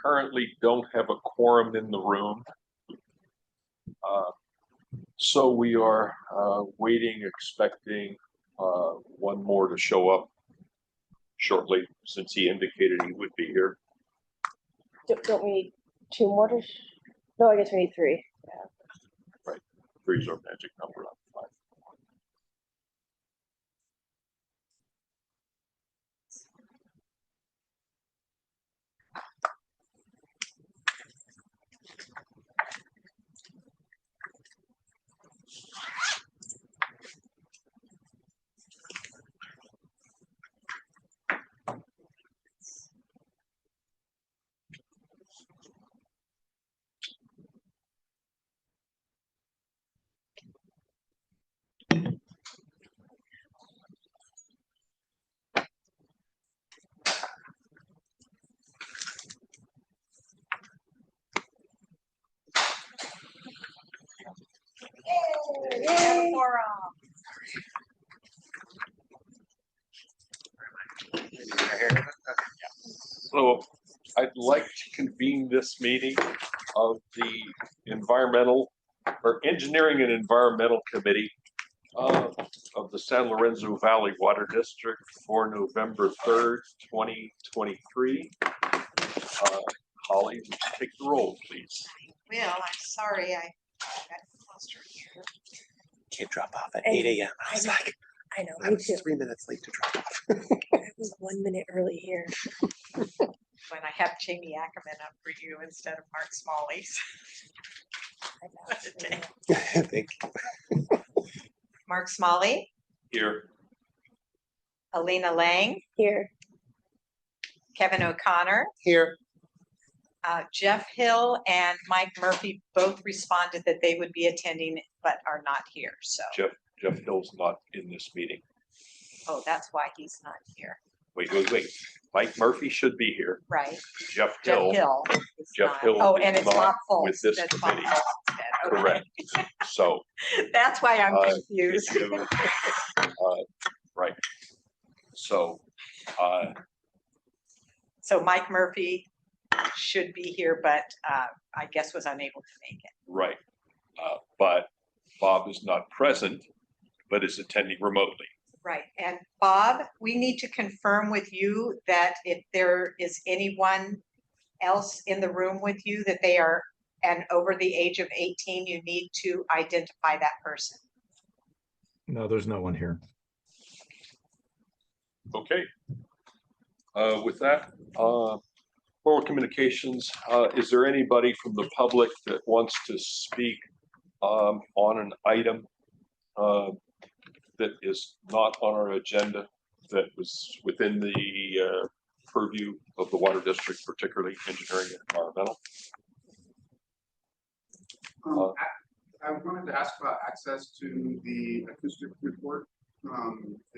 currently don't have a quorum in the room. So we are waiting, expecting one more to show up shortly, since he indicated he would be here. Don't we need two more to? No, I guess we need three. Yeah. Right, three's our magic number on 5. So I'd like to convene this meeting of the Engineering and Environmental Committee of the San Lorenzo Valley Water District for November 3rd, 2023. Holly, would you take the roll, please? Well, I'm sorry, I got clustered here. Can't drop off at 8 a.m. I was like, I know. I Me was too. 3 minutes late to drop off. I was 1 minute early here. When I have Jamie Ackerman up for you instead of Mark Smalley's. Thank you. Mark Smalley, Here. Alina Lang, Here. Kevin O'Connor, Here. Jeff Hill and Mike Murphy both responded that they would be attending but are not here. So, Jeff Hill's not in this meeting. oh, that's why he's not here. Wait. Mike Murphy should be here. Right. Jeff Jeff Hill, Hill. Is Jeff not. Hill Oh, is and it's not Bob Foltz. with this That's Bob committee. Foltz instead. Okay. Correct. So, That's why I'm confused. right. So, So Mike Murphy should be here, but I guess was unable to make it. right. But Bob is not present, but is attending remotely. Right. And Bob, we need to confirm with you that if there is anyone else in the room with you that they are and over the age of 18, you need to identify that person. No, there's no one here. Okay. With that, forward communications, is there anybody from the public that wants to speak on an item that is not on our agenda, that was within the purview of the water district, particularly engineering and environmental? I wanted to ask about access to the acoustic report. It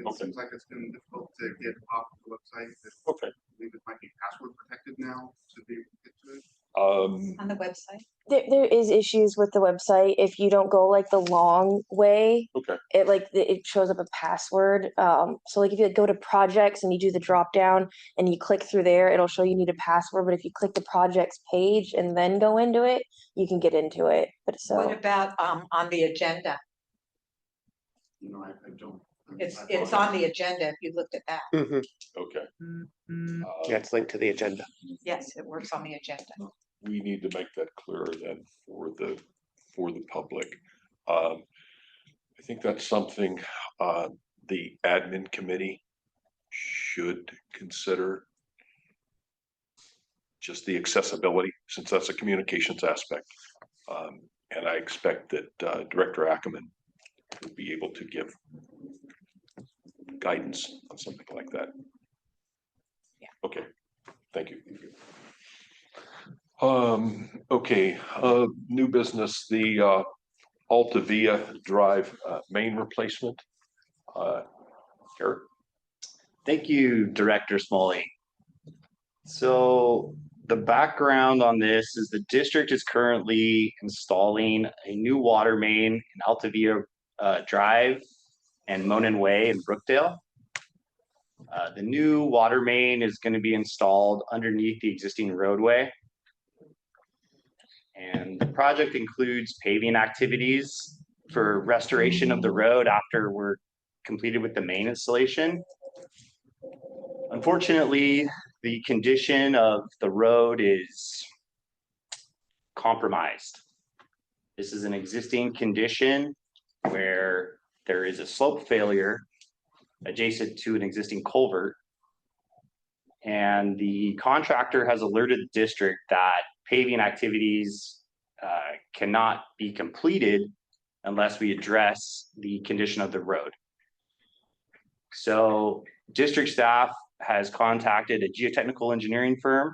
Okay. seems like it's been difficult to get off the website. Okay. I believe it might be password protected now to be able to get to it. On the website. There is issues with the website. If you don't go like the long way, Okay. it shows up a password. So like if you go to projects and you do the drop down and you click through there, it'll show you need a password. But if you click the projects page and then go into it, you can get into it. But so What about on the agenda? You know, I don't. It's on the agenda if you looked at that. Okay. Yeah, it's linked to the agenda. Yes, it works on the agenda. We need to make that clearer then for the public. I think that's something the admin committee should consider. Just the accessibility, since that's a communications aspect. And I expect that Director Ackerman will be able to give guidance on something like that. Yeah. Okay, thank you. Okay, new business, the Altavia Drive main replacement. Eric? Thank you, Director Smalley. So the background on this is the district is currently installing a new water main in Altavia Drive and Monin Way in Brookdale. The new water main is going to be installed underneath the existing roadway. And the project includes paving activities for restoration of the road after we're completed with the main installation. Unfortunately, the condition of the road is compromised. This is an existing condition where there is a slope failure adjacent to an existing culvert. And the contractor has alerted the district that paving activities cannot be completed unless we address the condition of the road. So district staff has contacted a geotechnical engineering firm.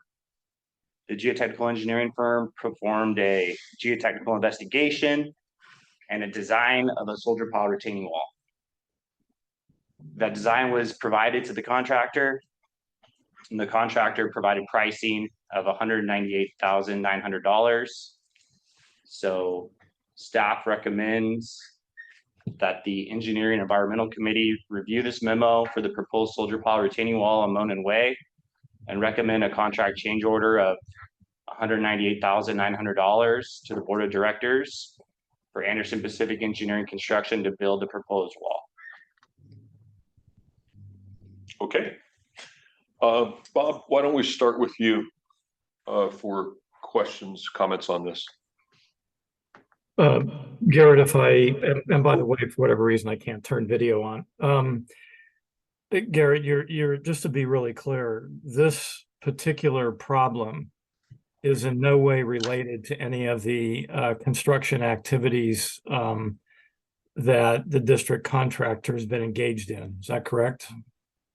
The geotechnical engineering firm performed a geotechnical investigation and a design of a soldier pile retaining wall. That design was provided to the contractor, and the contractor provided pricing of $198,900. So staff recommends that the Engineering Environmental Committee review this memo for the proposed soldier pile retaining wall on Monon Way and recommend a contract change order of $198,900 to the Board of Directors for Anderson Pacific Engineering Construction to build the proposed wall. Okay. Bob, why don't we start with you for questions, comments on this? Garrett, if and by the way, for whatever reason, I can't turn video on. Garrett, you're just to be really clear, this particular problem is in no way related to any of the construction activities that the district contractor has been engaged in. Is that correct?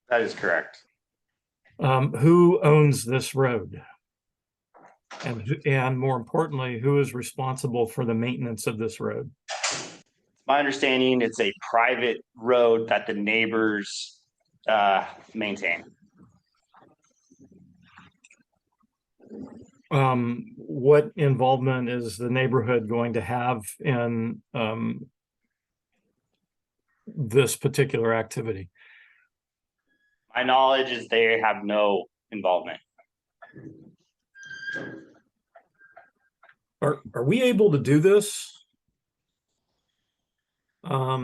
That is correct. Who owns this road? And more importantly, who is responsible for the maintenance of this road? My understanding, it's a private road that the neighbors maintain. What involvement is the neighborhood going to have in this particular activity? My knowledge is they have no involvement. Are we able to do this? I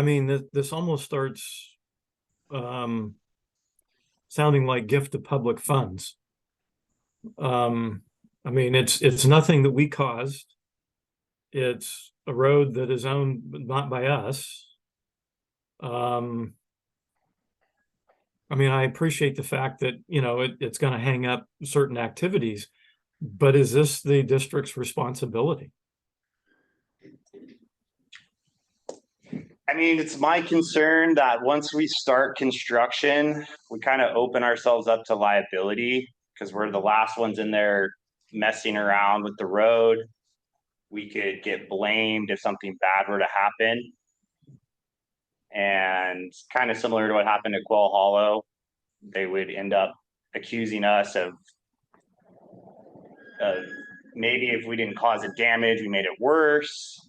mean, this almost starts sounding like gift of public funds. I mean, it's nothing that we caused. It's a road that is owned not by us. I mean, I appreciate the fact that, you know, it's going to hang up certain activities, but is this the district's responsibility? I mean, it's my concern that once we start construction, we kind of open ourselves up to liability because we're the last ones in there messing around with the road. We could get blamed if something bad were to happen. And kind of similar to what happened at Quail Hollow, they would end up accusing us of maybe if we didn't cause the damage, we made it worse.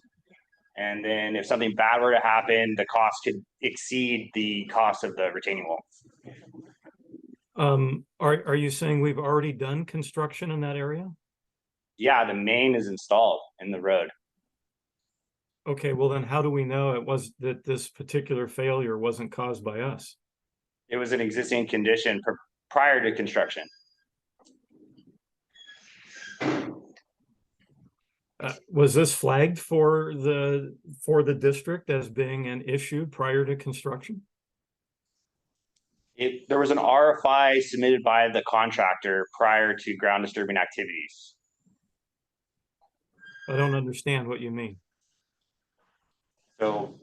And then if something bad were to happen, the cost could exceed the cost of the retaining wall. Are you saying we've already done construction in that area? Yeah, the main is installed in the road. Okay, well then how do we know it was that this particular failure wasn't caused by us? It was an existing condition prior to construction. Was this flagged for the district as being an issue prior to construction? There was an RFI submitted by the contractor prior to ground disturbing activities. I don't understand what you mean. So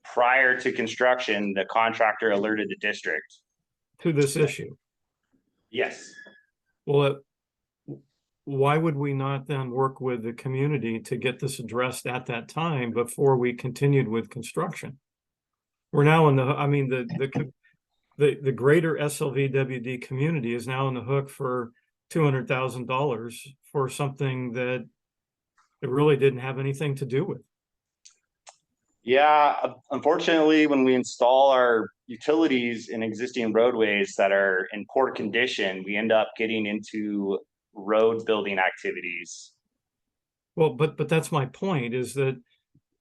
prior to construction, the contractor alerted the district To this issue? Yes. Well, why would we not then work with the community to get this addressed at that time before we continued with construction? We're now in the, I mean, the greater SLVWD community is now on the hook for $200,000 for something that it really didn't have anything to do with. Yeah, unfortunately, when we install our utilities in existing roadways that are in poor condition, we end up getting into road building activities. Well, but that's my point, is that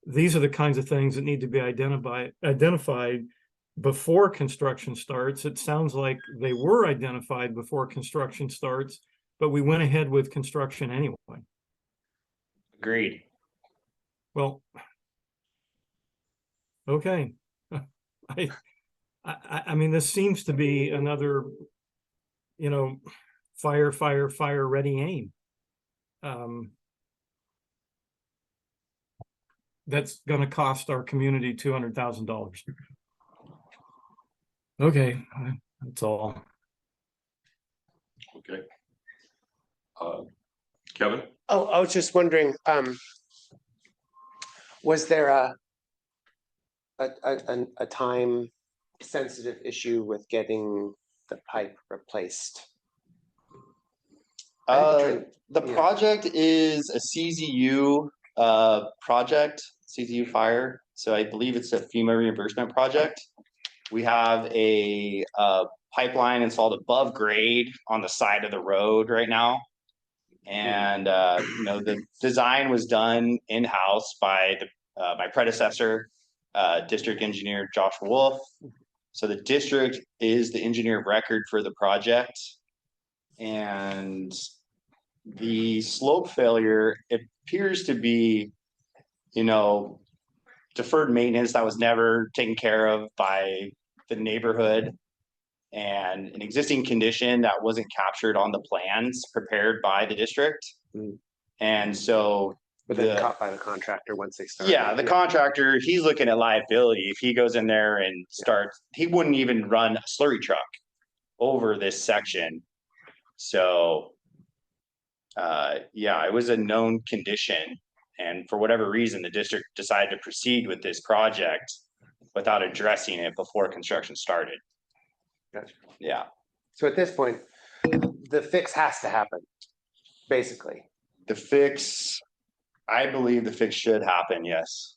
these are the kinds of things that need to be identified before construction starts. It sounds like they were identified before construction starts, but we went ahead with construction anyway. Agreed. Well, okay. I mean, this seems to be another, fire, ready, aim. That's gonna cost our community $200,000. Okay, that's all. Okay. Kevin? Oh, I was just wondering, was there a time sensitive issue with getting the pipe replaced? The yeah. project is a CZU project, CZU fire. So I believe it's a FEMA reimbursement project. We have a pipeline installed above grade on the side of the road right now. And the design was done in-house by my predecessor, district engineer Josh Wolf. So the district is the engineer of record for the project. And the slope failure appears to be, deferred maintenance that was never taken care of by the neighborhood, and an existing condition that wasn't captured on the plans prepared by the district. And so But then caught by the contractor once they start. yeah, the contractor, he's looking at liability. If he goes in there and starts, he wouldn't even run a slurry truck over this section. So it was a known condition. And for whatever reason, the district decided to proceed with this project without addressing it before construction started. Gotcha. Yeah. So at this point, the fix has to happen, basically. I believe the fix should happen, yes.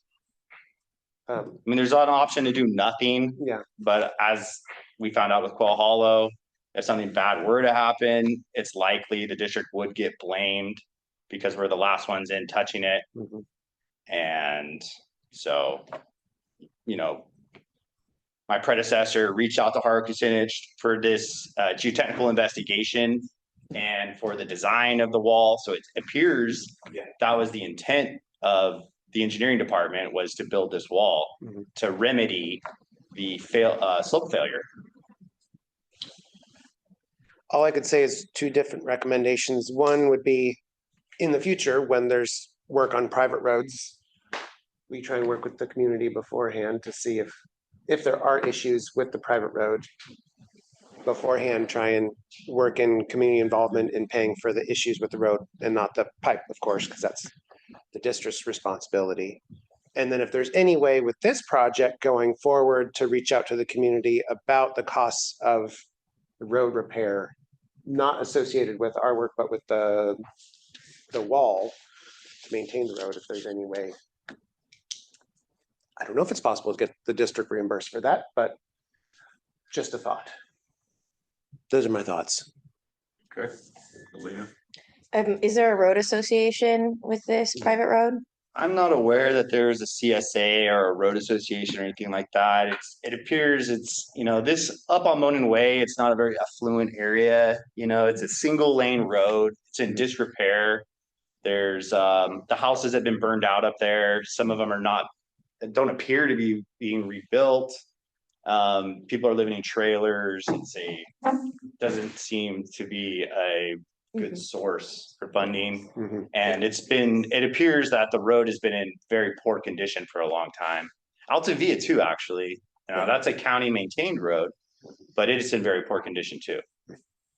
Um, I mean, there's an option to do nothing. Yeah. But as we found out with Quail Hollow, if something bad were to happen, it's likely the district would get blamed because we're the last ones in touching it. Mhm. And so, my predecessor reached out to Harkisonage for this geotechnical investigation and for the design of the wall. So it appears that was the intent of the engineering department, was to build this wall to remedy the slope failure. All I could say is two different recommendations. One would be in the future, when there's work on private roads, we try and work with the community beforehand to see if there are issues with the private road beforehand, try and work in community involvement in paying for the issues with the road and not the pipe, of course, because that's the district's responsibility. And then if there's any way with this project going forward to reach out to the community about the costs of the road repair, not associated with our work, but with the wall to maintain the road, if there's any way. I don't know if it's possible to get the district reimbursed for that, but just a thought. Those are my thoughts. Okay. Alina? Is there a road association with this private road? I'm not aware that there's a CSA or a road association or anything like that. It appears it's, this up on Monin Way, it's not a very affluent area. It's a single lane road. It's in disrepair. There's the houses have been burned out up there. Some of them don't appear to be being rebuilt. People are living in trailers. Doesn't seem to be a good source for funding. And it appears that the road has been in very poor condition for a long time. Altavia too, actually. That's a county maintained road, but it is in very poor condition too.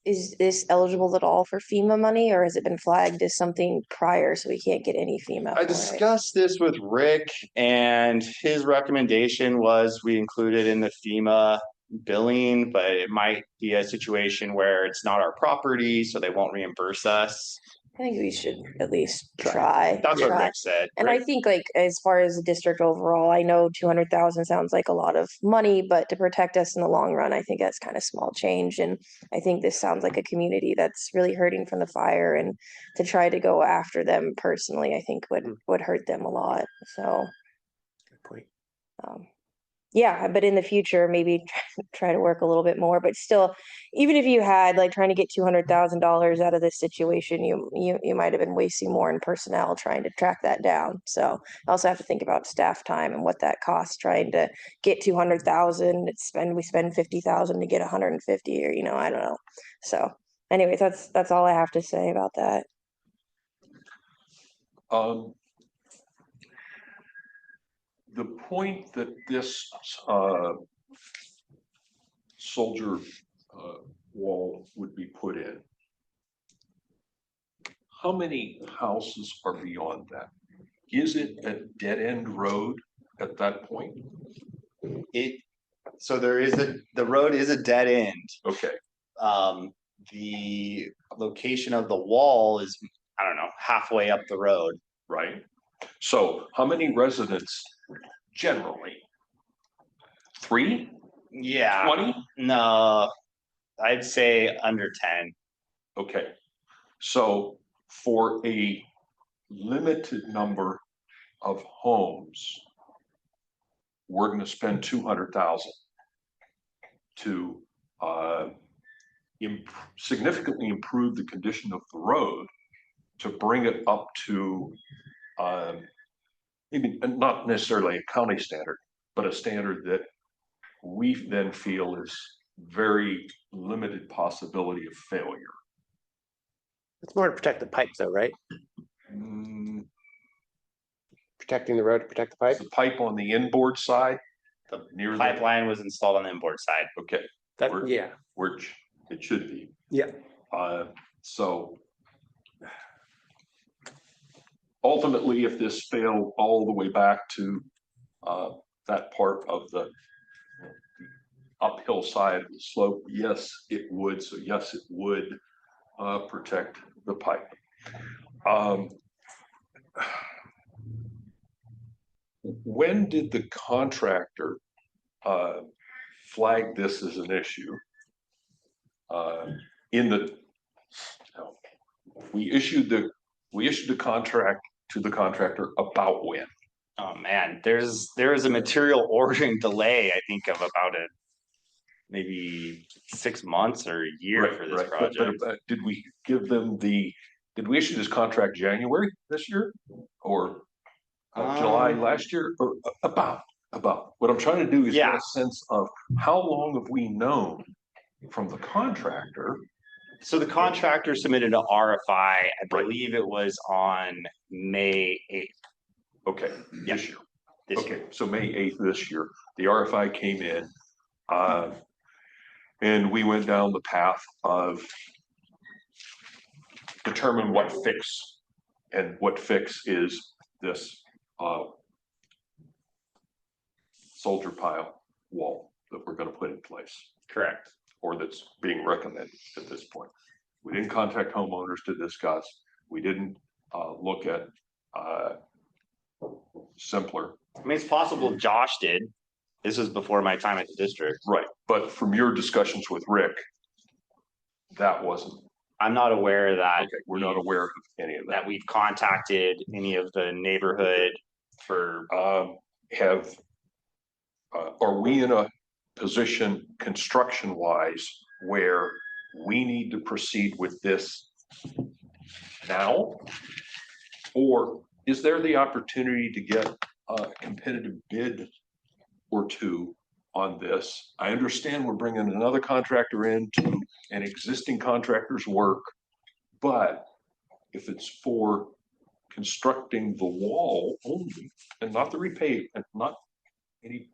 Is this eligible at all for FEMA money, or has it been flagged as something prior so we can't get any FEMA? I discussed this with Rick, and his recommendation was we include it in the FEMA billing, but it might be a situation where it's not our property, so they won't reimburse us. I think we should at least try. That's what try. Rick said. And I think like as far as the district overall, I know 200,000 sounds like a lot of money, but to protect us in the long run, I think that's kind of small change. And I think this sounds like a community that's really hurting from the fire, and to try to go after them personally, I think would hurt them a lot. So Good point. yeah, but in the future, maybe try to work a little bit more, but still, even if you had like trying to get $200,000 out of this situation, you might have been wasting more in personnel trying to track that down. So I also have to think about staff time and what that costs trying to get 200,000. We spend 50,000 to get 150, or I don't know. So anyways, that's all I have to say about that. The point that this soldier wall would be put in, how many houses are beyond that? Is it a dead-end road at that point? So the road is a dead end. Okay, The location of the wall is, I don't know, halfway up the road. right. So how many residents generally? 3, Yeah. 20? No, I'd say under 10. Okay, so for a limited number of homes, we're gonna spend 200,000 to significantly improve the condition of the road, to bring it up to maybe not necessarily a county standard, but a standard that we then feel is very limited possibility of failure. It's more to protect the pipe though, right? Mm, Protecting the road to protect the pipe. The pipe on the inboard side, The near the, pipeline was installed on the inboard side. okay, That, yeah, which it should be. yeah. So ultimately, if this failed all the way back to that part of the uphill side of the slope, yes, it would. So yes, it would protect the pipe. When did the contractor flag this as an issue? We issued the contract to the contractor about when? Oh man, there is a material ordering delay, I think, of about maybe 6 months or a year Right, for this right. project. But did we give them did we issue this contract January this year or July last year, or about? What I'm trying to do is get Yeah. a sense of how long have we known from the contractor? So the contractor submitted an RFI, I Right. believe it was on May 8th. Okay, Yeah. this year. this year. Okay, so May 8th this year, the RFI came in. And we went down the path of determine what fix, and what fix is this soldier pile wall that we're gonna put in place, Correct. or that's being recommended at this point. We didn't contact homeowners to discuss. We didn't look at simpler. I mean, it's possible Josh did. This was before my time at the district. Right, but from your discussions with Rick, that wasn't, I'm not aware that okay, we're not aware of any of that. that we've contacted any of the neighborhood for. Are we in a position construction wise where we need to proceed with this now? Or is there the opportunity to get a competitive bid or two on this? I understand we're bringing another contractor in to an existing contractor's work, but if it's for constructing the wall only and not the repave and not any,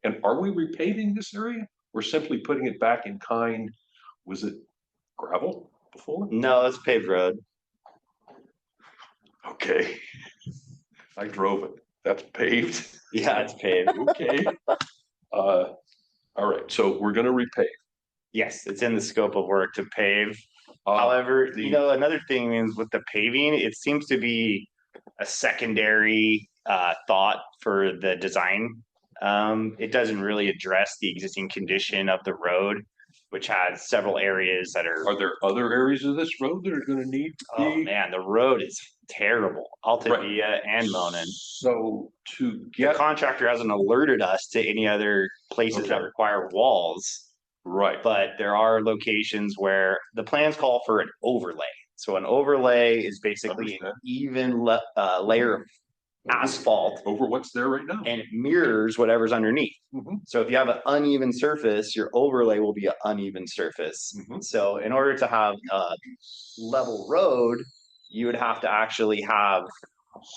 and are we repaving this area? We're simply putting it back in kind. Was it gravel before? No, it's paved road. Okay. I drove it. That's paved. Yeah, it's paved. Okay. All right, so we're gonna repave. Yes, it's in the scope of work to pave. However, the- you know, another thing is with the paving, it seems to be a secondary thought for the design. It doesn't really address the existing condition of the road, which has several areas that are, Are there other areas of this road that are gonna need? oh the- man, the road is terrible. Altavia and Monin. So to The get, contractor hasn't alerted us to any other places that Okay. require walls. right, But there are locations where the plans call for an overlay. So an overlay is basically an Understand. even layer of asphalt over what's there right now. and it mirrors whatever's underneath. Mhm. So if you have an uneven surface, your overlay will be an uneven surface. Mhm. So in order to have a level road, you would have to actually have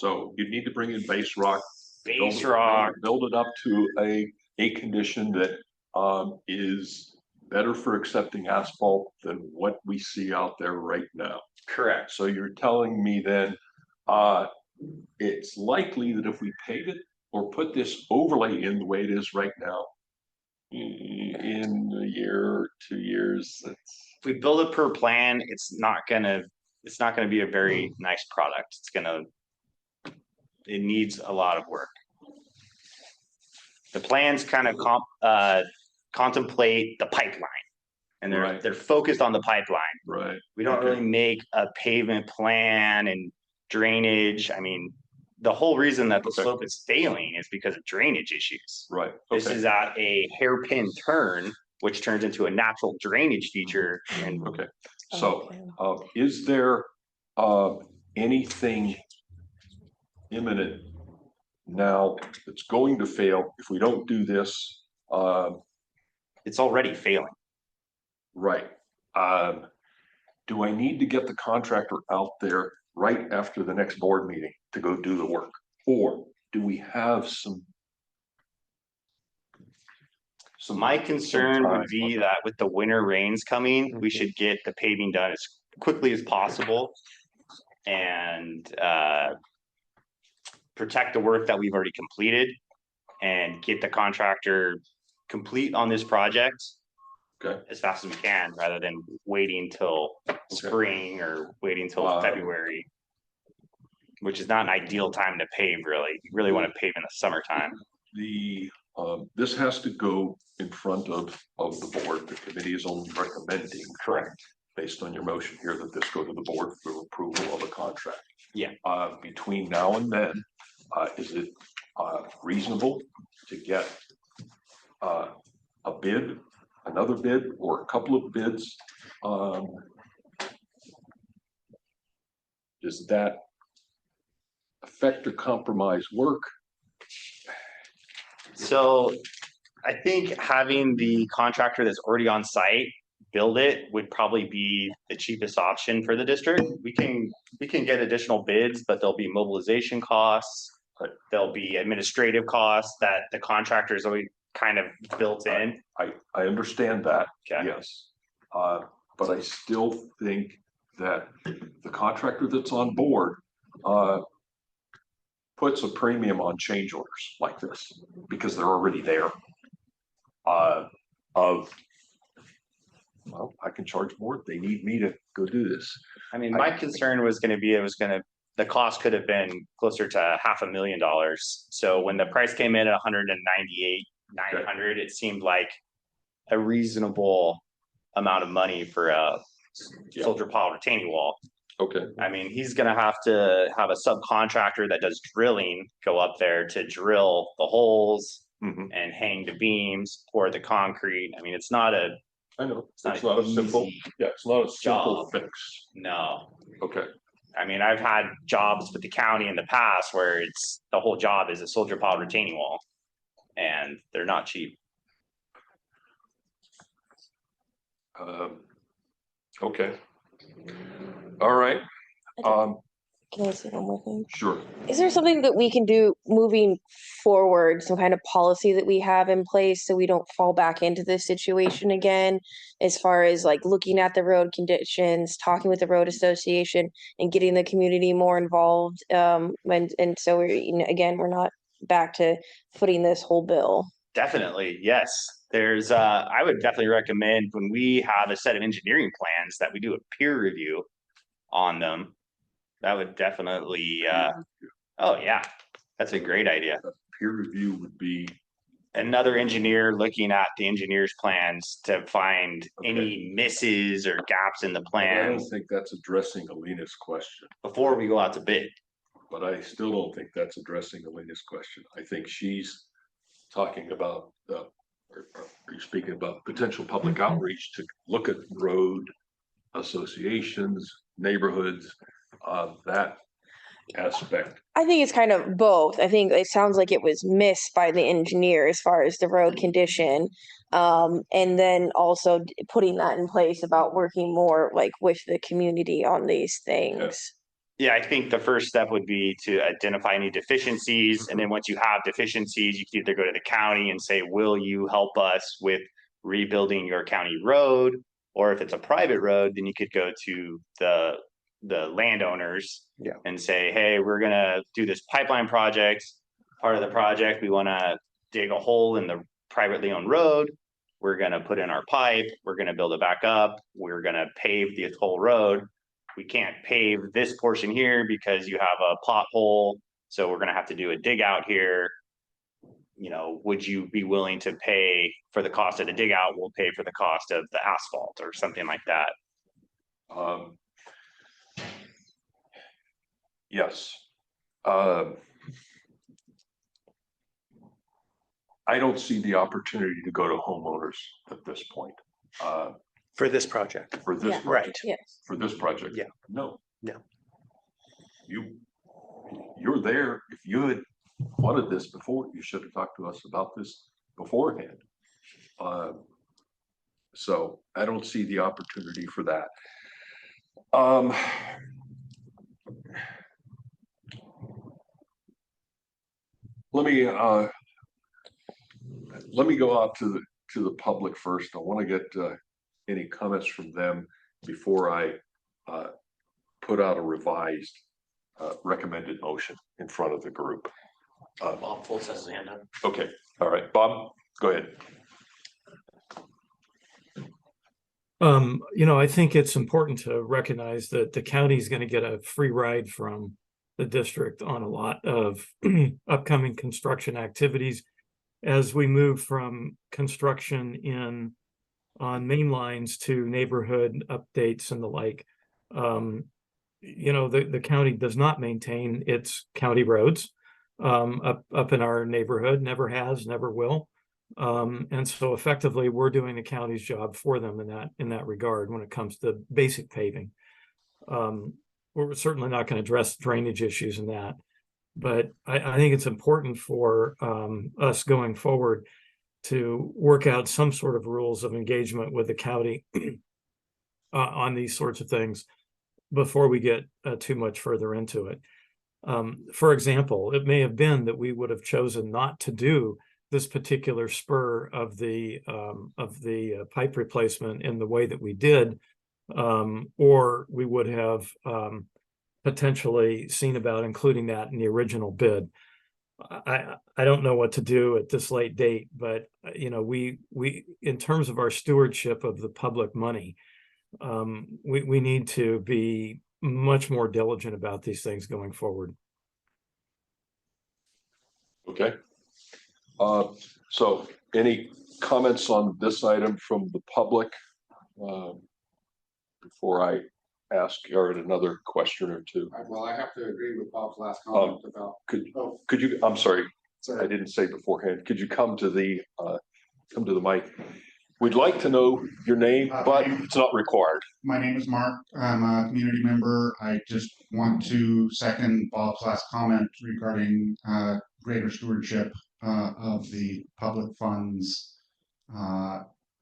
So you need to bring in base rock. build base it- rock. Build it up to a condition that is better for accepting asphalt than what we see out there right now. Correct. So you're telling me then, it's likely that if we pave it or put this overlay in the way it is right now, in a year or 2 years, If we build it per plan, it's not gonna be a very nice product. It needs a lot of work. The plans kind of contemplate the pipeline. And Right. they're focused on the pipeline. right, We don't Okay. really make a pavement plan and drainage. I mean, the whole reason that the Okay. slope is failing is because of drainage issues. right. This Okay. is at a hairpin turn, which turns into a natural drainage feature. And Okay, so, Okay. is there, anything imminent now that's going to fail if we don't do this? it's already failing. Right. Do I need to get the contractor out there right after the next board meeting to go do the work? Or do we have some? So my concern time would be that with the winter rains coming, we Mhm. should get the paving done as quickly as possible. And protect the work that we've already completed and get the contractor complete on this project. Okay. As fast as we can, rather than waiting till spring or waiting till February. Which is not an ideal time to pave, really. You really want to pave in the summertime. This has to go in front of the board. The committee is only recommending. Correct. Based on your motion here, that this go to the board for approval of a contract. Yeah. Between now and then, is it reasonable to get a bid, another bid, or a couple of bids? Does that affect or compromise work? So I think having the contractor that's already on site build it would probably be the cheapest option for the district. We can get additional bids, but there'll be mobilization costs. Right. There'll be administrative costs that the contractor is already kind of built in. I understand that, Okay. yes. But I still think that the contractor that's on board puts a premium on change orders like this, because they're already there. Well, I can charge more, they need me to go do this. I mean, my concern was gonna be, the cost could have been closer to $500,000. So when the price came in at 198,900, it seemed like a reasonable amount of money for a Yeah. soldier pile retaining wall. Okay. I mean, he's gonna have to have a subcontractor that does drilling go up there to drill the holes Mhm. and hang the beams, pour the concrete. I mean, it's not a, I know, it's not it's not a simple, easy yeah, it's not a simple job. fix. no. Okay, I mean, I've had jobs with the county in the past where it's, the whole job is a soldier pile retaining wall. And they're not cheap. okay. All right, Can I say one more thing? sure. Is there something that we can do moving forward, some kind of policy that we have in place so we don't fall back into this situation again? As far as like looking at the road conditions, talking with the road association and getting the community more involved. And so we're, again, we're not back to footing this whole bill. Definitely, yes. There's, I would definitely recommend when we have a set of engineering plans that we do a peer review on them. That would definitely, oh yeah, that's a great idea. Peer review would be, Another engineer looking at the engineer's plans to find any misses or gaps in the I don't plans think that's addressing Alina's question, before we go out to bid. but I still don't think that's addressing Alina's question. I think she's talking about, or are you speaking about potential public outreach to look at road associations, neighborhoods, that aspect? I think it's kind of both. I think it sounds like it was missed by the engineer as far as the road condition. And then also putting that in place about working more like with the community on these things. Yeah, I think the first step would be to identify any deficiencies, and then once you have deficiencies, you can either go to the county and say, will you help us with rebuilding your county road? Or if it's a private road, then you could go to the landowners Yeah. and say, hey, we're gonna do this pipeline project. Part of the project, we wanna dig a hole in the privately owned road. We're gonna put in our pipe, we're gonna build it back up, we're gonna pave the whole road. We can't pave this portion here because you have a pothole, so we're gonna have to do a dig out here. You know, would you be willing to pay for the cost of the dig out? We'll pay for the cost of the asphalt or something like that. Yes. I don't see the opportunity to go to homeowners at this point, For this project. for this, Yeah. Right. Yes. for this project. Yeah. No. No. You're there. If you had wanted this before, you should have talked to us about this beforehand. So I don't see the opportunity for that. Let me go out to the public first. I want to get any comments from them before I put out a revised recommended motion in front of the group. Bob Fultz has his hand up. Okay, all right, Bob, go ahead. I think it's important to recognize that the county is going to get a free ride from the district on a lot of upcoming construction activities as we move from construction on main lines to neighborhood updates and the like. The county does not maintain its county roads up in our neighborhood, never has, never will. And so effectively we're doing the county's job for them in that regard when it comes to basic paving. We're certainly not going to address drainage issues in that, but I think it's important for us going forward to work out some sort of rules of engagement with the county on these sorts of things before we get too much further into it. For example, it may have been that we would have chosen not to do this particular spur of the pipe replacement in the way that we did, or we would have potentially seen about including that in the original bid. I don't know what to do at this late date, but we in terms of our stewardship of the public money, we need to be much more diligent about these things going forward. Okay. So any comments on this item from the public? Before I ask Garrett another question or two. Well, I have to agree with Bob's last comment about. Could you, I'm sorry, I didn't say beforehand, could you come to the mic? We'd like to know your name, but it's not required. My name is Mark. I'm a community member. I just want to second Bob's last comment regarding greater stewardship of the public funds.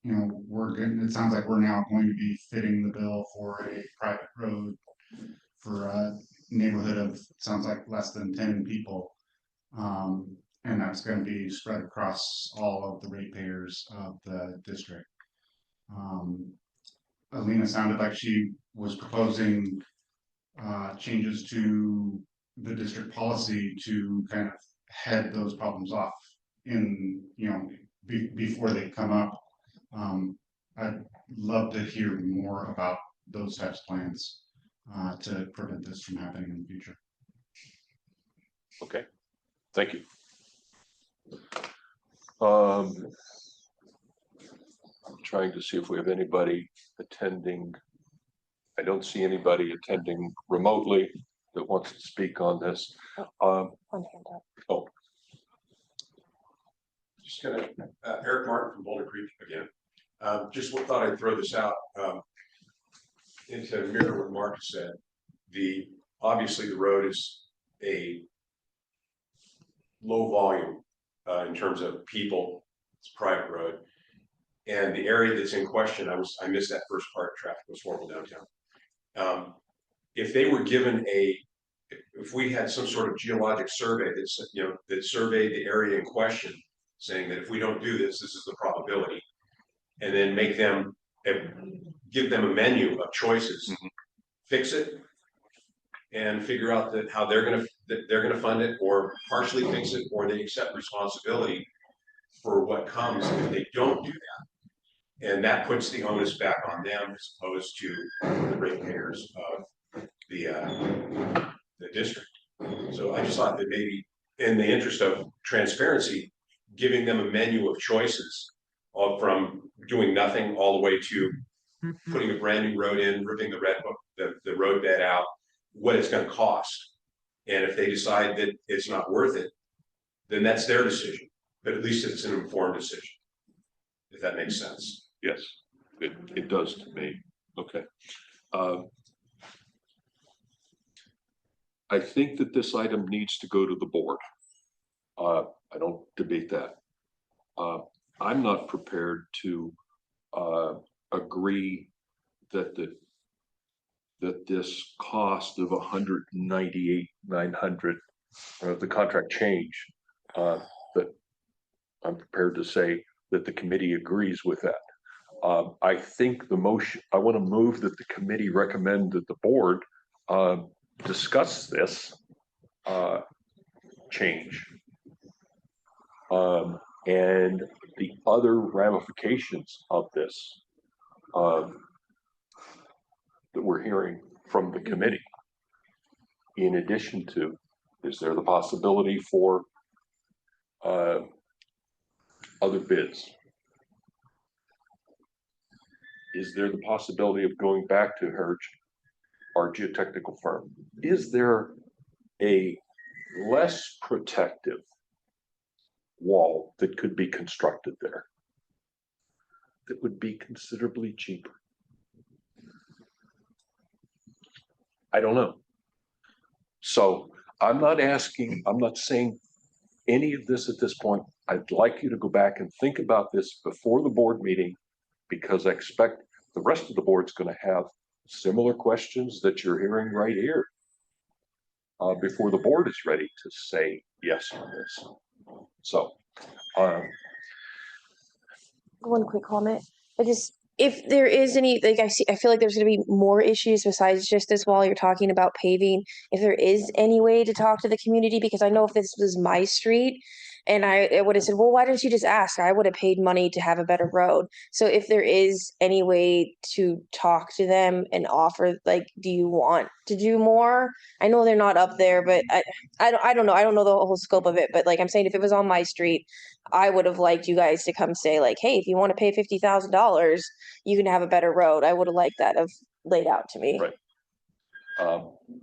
It sounds like we're now going to be fitting the bill for a private road for a neighborhood of, sounds like less than 10 people. And that's going to be spread across all of the ratepayers of the district. Alina sounded like she was proposing changes to the district policy to kind of head those problems off in before they come up. I'd love to hear more about those types of plans to prevent this from happening in the future. Okay, thank you. I'm trying to see if we have anybody attending. I don't see anybody attending remotely that wants to speak on this. One hand up. Just gonna, Eric Martin from Boulder Creek again. Just thought I'd throw this out, into mirror what Mark said. Obviously the road is a low volume, in terms of people, it's a private road. And the area that's in question, I missed that first part, traffic was horrible downtown. If they were given if we had some sort of geologic survey that's, that surveyed the area in question, saying that if we don't do this, this is the probability, and then give them a menu of choices, fix it, and figure out how they're gonna fund it, or partially fix it, or they accept responsibility for what comes if they don't do that. And that puts the onus back on them as opposed to the ratepayers of the district. So I just thought that maybe in the interest of transparency, giving them a menu of choices from doing nothing all the way to putting a brand new road in, ripping the road bed out, what it's going to cost. And if they decide that it's not worth it, then that's their decision. But at least it's an informed decision, if that makes sense. Yes, it does to me. Okay. I think that this item needs to go to the board. I don't debate that. I'm not prepared to agree that this cost of $198,900 the contract change, that I'm prepared to say that the committee agrees with that. I think the motion, I want to move that the committee recommend that the board discuss this change and the other ramifications of this that we're hearing from the committee. In addition to, is there the possibility for other bids? Is there the possibility of going back to our geotechnical firm? Is there a less protective wall that could be constructed there that would be considerably cheaper? I don't know. So I'm not saying any of this at this point. I'd like you to go back and think about this before the board meeting, because I expect the rest of the board's going to have similar questions that you're hearing right here before the board is ready to say yes on this. So One quick comment. If there is any, like I feel like there's going to be more issues besides just this wall. You're talking about paving. If there is any way to talk to the community, because I know if this was my street and I would have said, well, why didn't you just ask? I would have paid money to have a better road. So if there is any way to talk to them and offer, like, do you want to do more? I know they're not up there, but I don't know. I don't know the whole scope of it, but like I'm saying, if it was on my street, I would have liked you guys to come say like, hey, if you want to pay $50,000, you can have a better road. I would have liked that of laid out to me. right.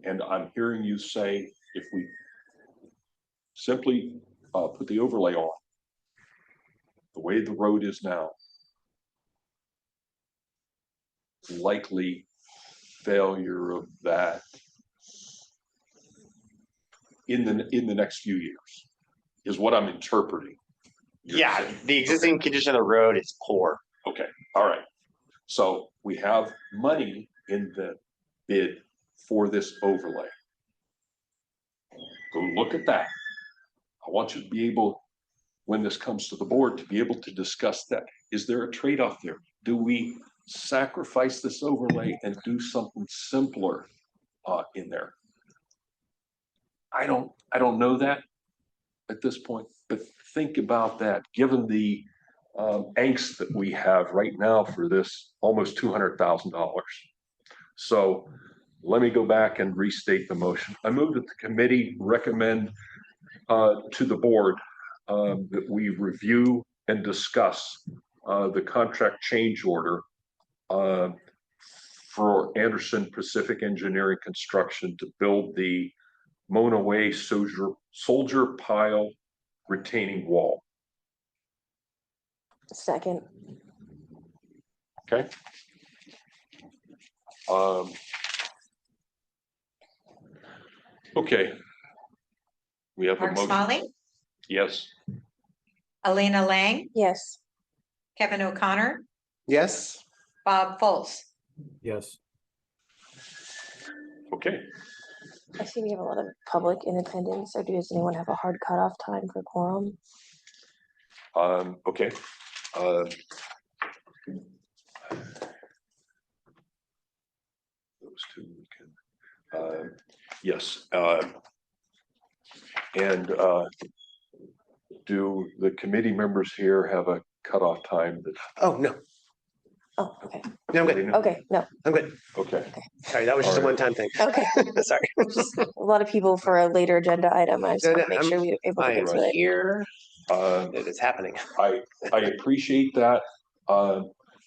And I'm hearing you say if we simply put the overlay on the way the road is now, likely failure of that in the next few years is what I'm interpreting. Yeah, the existing condition of the road is poor. Okay, all right. So we have money in the bid for this overlay. Go look at that. I want you to be able, when this comes to the board, to be able to discuss that. Is there a trade-off there? Do we sacrifice this overlay and do something simpler in there? I don't know that at this point, but think about that, given the angst that we have right now for this almost $200,000. So let me go back and restate the motion. I move that the committee recommend to the board that we review and discuss the contract change order for Anderson Pacific Engineering Construction to build the Mona Way Soldier Pile retaining wall. Second. Okay. Okay. We have a Mark motion. Smalley, Yes. Elena Lang, Yes. Kevin O'Connor, Yes, Bob Foltz. Yes. Okay. I see we have a lot of public in attendance, or does anyone have a hard cutoff time for quorum? Okay. Those two we can. Yes. And do the committee members here have a cutoff time that? oh, no, Oh, okay. no, I'm good, Okay, no, I'm good. Okay. Sorry, that was just a All right. one-time thing. okay. Sorry. Just a lot of people for a later agenda item. I just No, want no, to make I'm- sure we're able I to am get to it. here, Uh, it is happening. I appreciate that.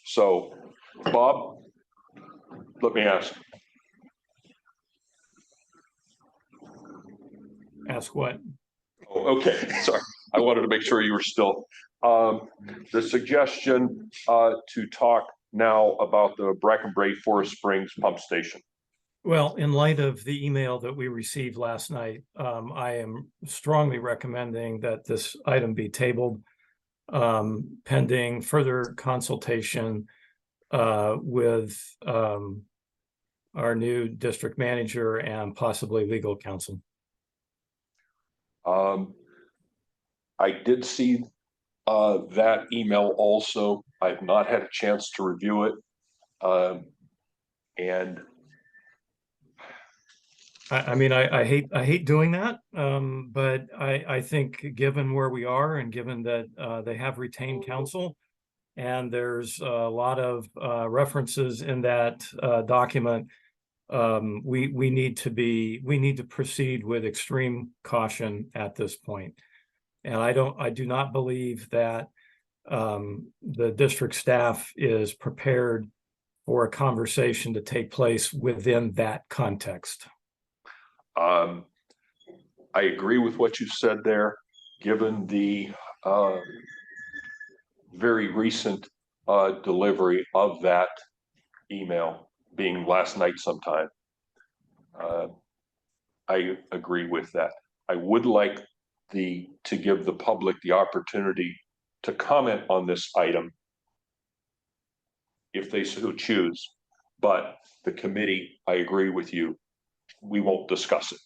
So Bob, let me ask. Ask what? Oh, okay, sorry. I wanted to make sure you were still. The suggestion to talk now about the Bracken Brae Forest Springs pump station. Well, in light of the email that we received last night, I am strongly recommending that this item be tabled pending further consultation with our new district manager and possibly legal counsel. I did see that email also. I've not had a chance to review it. And I mean, I hate doing that, but I think given where we are and given that they have retained counsel, and there's a lot of references in that document, we need to proceed with extreme caution at this point. And I do not believe that the district staff is prepared for a conversation to take place within that context. I agree with what you said there, given the very recent delivery of that email being last night sometime. I agree with that. I would like to give the public the opportunity to comment on this item if they so choose, but the committee, I agree with you, we won't discuss it.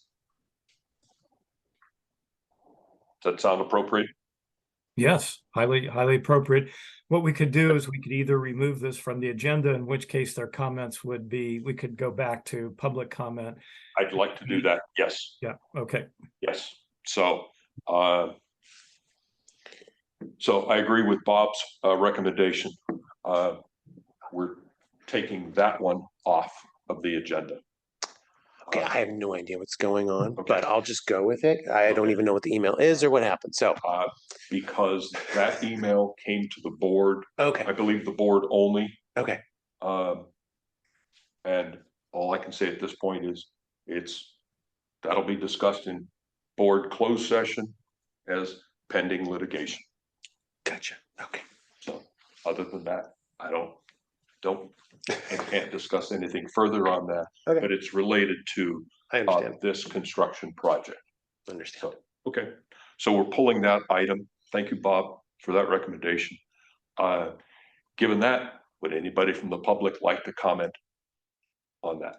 Does that sound appropriate? Yes, highly appropriate. What we could do is we could either remove this from the agenda, in which case their comments would be, we could go back to public comment. I'd like to do that, yes. Yeah, okay. Yes, so I agree with Bob's recommendation. We're taking that one off of the agenda. Okay, I have no idea what's going on, Okay. but I'll just go with it. I don't even know what the email is or what happened, so, Because that email came to the board, okay, I believe the board only. okay, And all I can say at this point is that'll be discussed in board closed session as pending litigation. gotcha, okay. So other than that, I can't discuss anything further on that, Okay. but it's related to I understand, this construction project. understand. Okay, so we're pulling that item. Thank you, Bob, for that recommendation. Given that, would anybody from the public like to comment on that?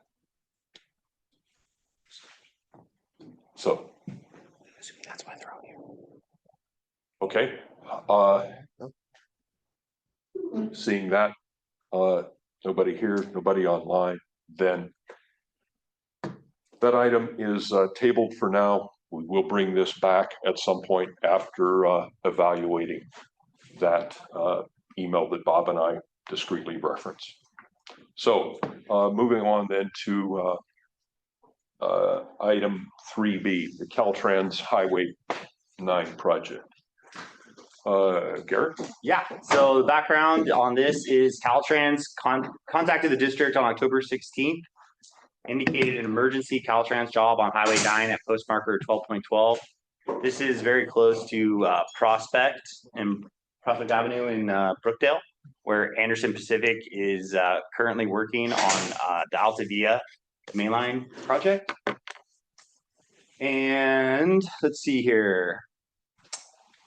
So, Assuming that's why they're out here. okay, seeing that, nobody here, nobody online, then that item is tabled for now. We will bring this back at some point after evaluating that email that Bob and I discreetly referenced. So moving on then to item 3B, the Caltrans Highway 9 project. Garrett? Yeah, so the background on this is Caltrans contacted the district on October 16th, indicated an emergency Caltrans job on Highway 9 at post marker 12.12. This is very close to Prospect Avenue in Brookdale, where Anderson Pacific is currently working on the Altavia mainline project. And let's see here.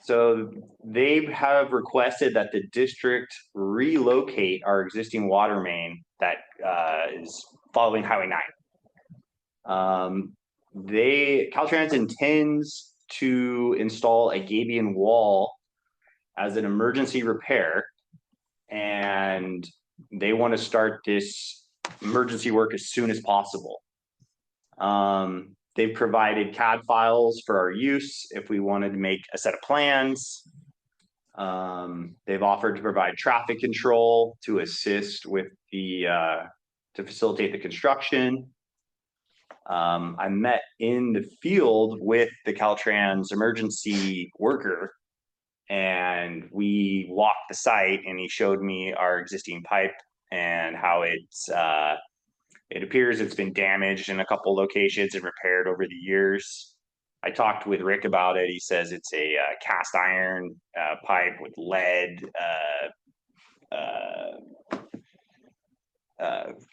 So they have requested that the district relocate our existing water main that is following Highway 9. Caltrans intends to install a gabion wall as an emergency repair, and they want to start this emergency work as soon as possible. They've provided CAD files for our use if we wanted to make a set of plans. They've offered to provide traffic control to assist with to facilitate the construction. I met in the field with the Caltrans emergency worker, and we walked the site, and he showed me our existing pipe and how it appears it's been damaged in a couple locations and repaired over the years. I talked with Rick about it. He says it's a cast iron pipe with lead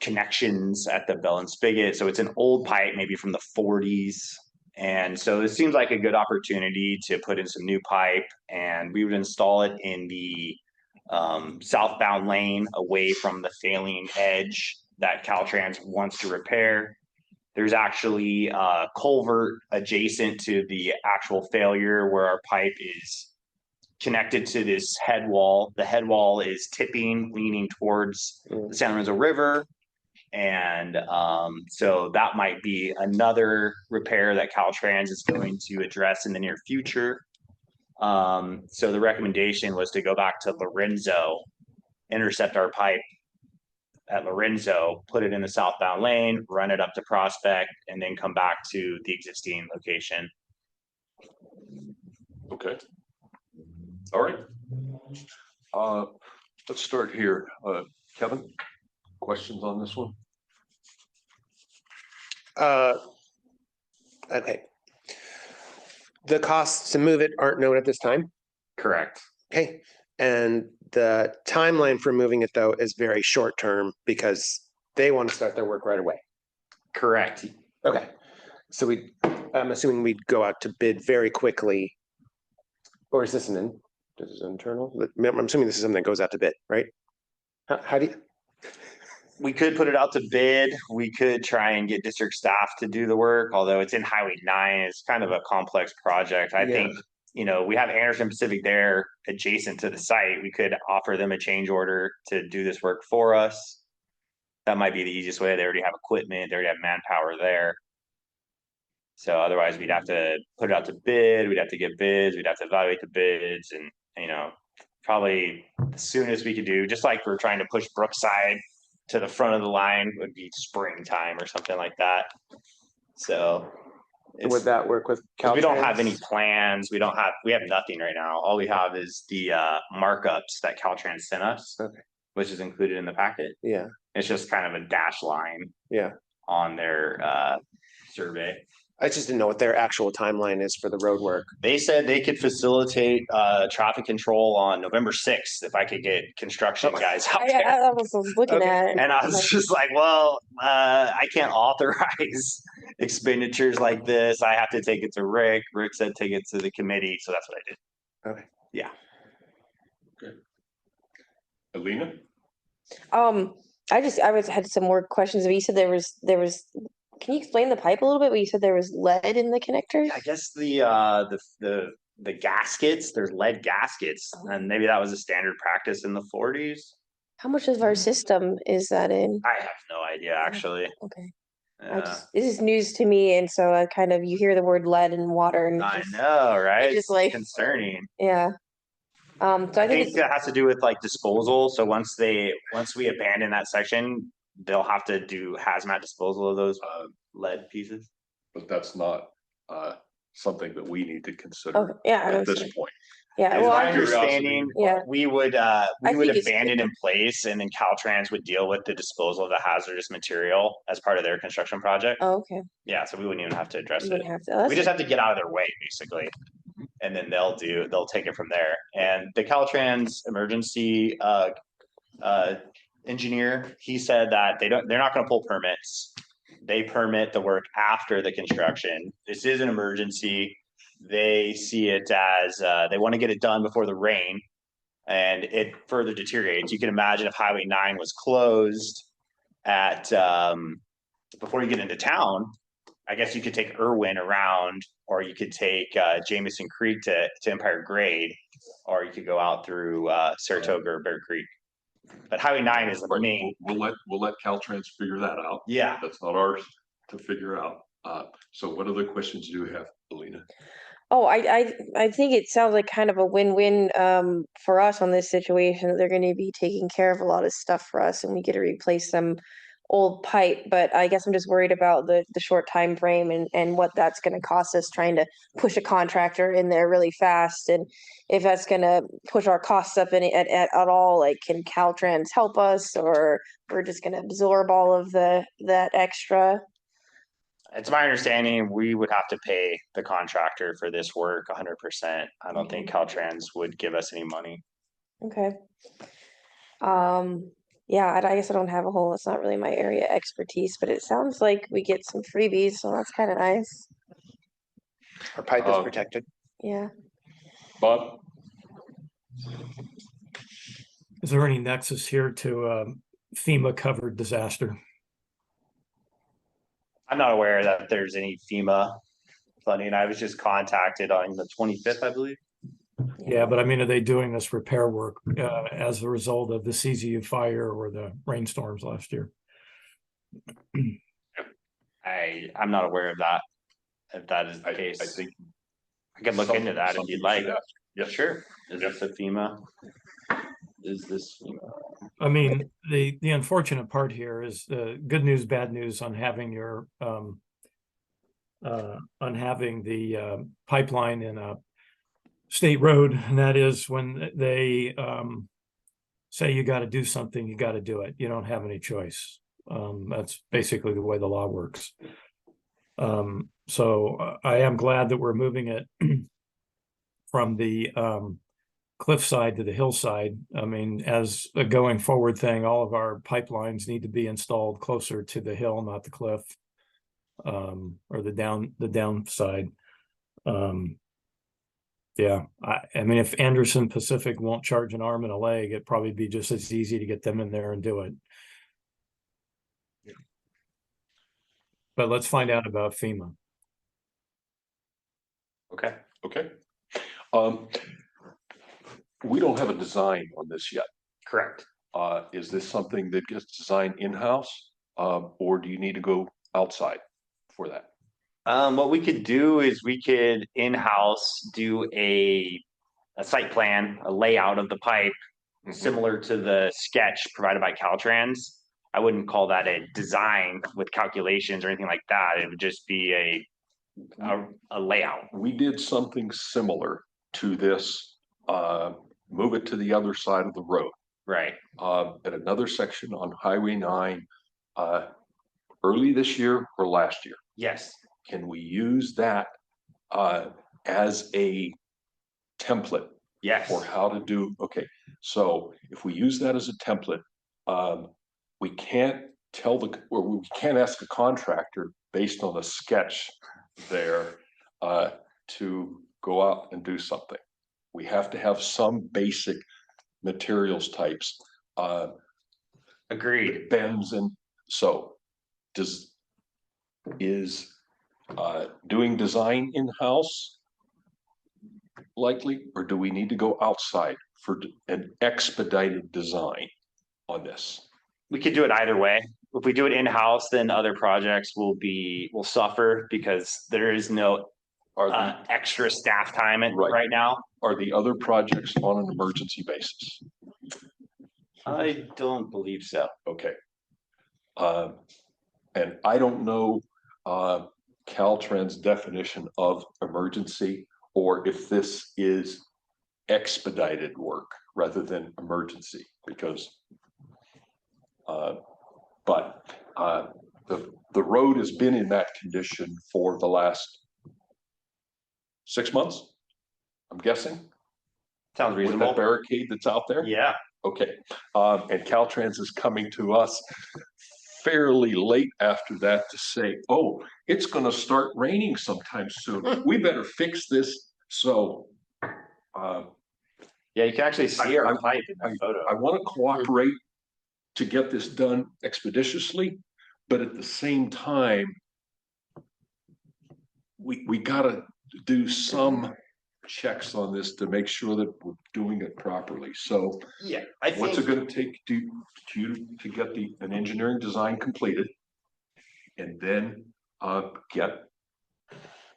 connections at the bell and spigot. So it's an old pipe, maybe from the 40s. And so it seems like a good opportunity to put in some new pipe, and we would install it in the southbound lane away from the failing edge that Caltrans wants to repair. There's actually a culvert adjacent to the actual failure where our pipe is connected to this head wall. The head wall is tipping, leaning towards the San Lorenzo River. And so that might be another repair that Caltrans is going to address in the near future. So the recommendation was to go back to Lorenzo, intercept our pipe at Lorenzo, put it in the southbound lane, run it up to Prospect, and then come back to the existing location. Okay. All right. Let's start here. Kevin, questions on this one? Okay. The costs to move it aren't known at this time. Correct. Okay. And the timeline for moving it though is very short term because they want to start their work right away. Correct. Okay. So I'm assuming we'd go out to bid very quickly. Or is this this is internal? I'm assuming this is something that goes out to bid, right? How do you? We could put it out to bid. We could try and get district staff to do the work, although it's in Highway 9. It's kind of a complex project. I think, we have Anderson Pacific there adjacent to the site. We could offer them a change order to do this work for us. That might be the easiest way. They already have equipment, they already have manpower there. So otherwise we'd have to put it out to bid, we'd have to get bids, we'd have to evaluate the bids, and probably as soon as we could do, just like we're trying to push Brookside to the front of the line, would be springtime or something like that. So Would that work with we don't have Caltrans? any plans. We have nothing right now. All we have is the markups that Caltrans sent us, Okay. which is included in the packet. Yeah. It's just kind of a dash line on their survey. I just didn't know what their actual timeline is for the road work. They said they could facilitate traffic control on November 6th if I could get construction guys out there. I was looking Okay. at it. And I was just like, well, I can't authorize expenditures like this. I have to take it to Rick. Rick said take it to the committee. So that's what I did. Okay. Yeah. Alina? I had some more questions. You said there was. Can you explain the pipe a little bit? Where you said there was lead in the connectors? I guess the gaskets, there's lead gaskets, and maybe that was a standard practice in the 40s. How much of our system is that in? I have no idea, actually. Okay. This is news to me, and so I you hear the word lead in water, and I know, right? just like concerning. Yeah. So I I think think it's, that has to do with like disposal. So once we abandon that section, they'll have to do hazmat disposal of those lead pieces. But that's not something that we need to consider okay, yeah, I at was this gonna- point. yeah, Is well, my I'm just, understanding, yeah. we would I think it's- abandon in place and then Caltrans would deal with the disposal of the hazardous material as part of their construction project. Oh, okay. Yeah, so we wouldn't even have to address You it. wouldn't have to. Oh, We just have to get out of their way, basically. And then they'll take it from there. And the Caltrans emergency engineer, he said that they're not gonna pull permits. They permit the work after the construction. This is an emergency. They see it as, they want to get it done before the rain. And it further deteriorates. You can imagine if Highway 9 was closed at, before you get into town, I guess you could take Irwin around, or you could take Jameson Creek to Empire Grade, or you could go out through Saratoga or Bear Creek. But Highway 9 is the Right, main. we'll let Caltrans figure that out. Yeah. That's not ours to figure out. So what other questions do you have, Alina? Oh, I think it sounds like kind of a win-win for us on this situation, that they're gonna be taking care of a lot of stuff for us and we get to replace some old pipe, but I guess I'm just worried about the short time frame and what that's gonna cost us trying to push a contractor in there really fast, and if that's gonna push our costs up at all, like can Caltrans help us, or we're just gonna absorb all of that extra? It's my understanding we would have to pay the contractor for this work 100%. I don't think Caltrans would give us any money. Okay. Yeah, I guess I don't have a whole, it's not really my area expertise, but it sounds like we get some freebies, so that's kind of nice. Our pipe is Um, protected. Yeah. Bob? Is there any nexus here to FEMA covered disaster? I'm not aware that there's any FEMA funding. I was just contacted on the 25th, I believe. Yeah, but I mean, are they doing this repair work as a result of the CZU fire or the rainstorms last year? I'm not aware of that. If that is the I case, think. I can look into that if something you'd you like. should ask. Yeah, sure. Is this a FEMA? Is this FEMA? I mean, the unfortunate part here is good news, bad news on having your on having the pipeline in a state road, and that is when they say you got to do something, you got to do it. You don't have any choice. That's basically the way the law works. So I am glad that we're moving it from the cliffside to the hillside. I mean, as a going forward thing, all of our pipelines need to be installed closer to the hill, not the cliff, or the downside. Yeah, I mean, if Anderson Pacific won't charge an arm and a leg, it'd probably be just as easy to get them in there and do it. But let's find out about FEMA. Okay. Okay. We don't have a design on this yet. Correct. Is this something that gets designed in-house? Or do you need to go outside for that? What we could do is we could in-house do a site plan, a layout of the pipe, similar to the sketch provided by Caltrans. I wouldn't call that a design with calculations or anything like that. It would just be a layout. We did something similar to this, move it to the other side of the road. Right. At another section on Highway 9, early this year or last year. Yes. Can we use that as a template Yes. for how to do? Okay, so if we use that as a template, we can't we can't ask a contractor based on a sketch there to go out and do something. We have to have some basic materials types. Agreed. Bends and so is doing design in-house likely, or do we need to go outside for an expedited design on this? We could do it either way. If we do it in-house, then other projects will suffer because there is no Are extra staff time Right. right now. the other projects on an emergency basis? I don't believe so. Okay. And I don't know, Caltrans definition of emergency, or if this is expedited work rather than emergency, because the road has been in that condition for the last 6 months, I'm guessing, Sounds with that reasonable. barricade that's out there. Yeah. Okay, and Caltrans is coming to us fairly late after that to say, oh, it's gonna start raining sometime soon. We better fix this. So, Yeah, you can actually see our pipe in the photo. I wanna cooperate to get this done expeditiously, but at the same time, we gotta do some checks on this to make sure that we're doing it properly. So Yeah, I what's it think, gonna take to get an engineering design completed? And then get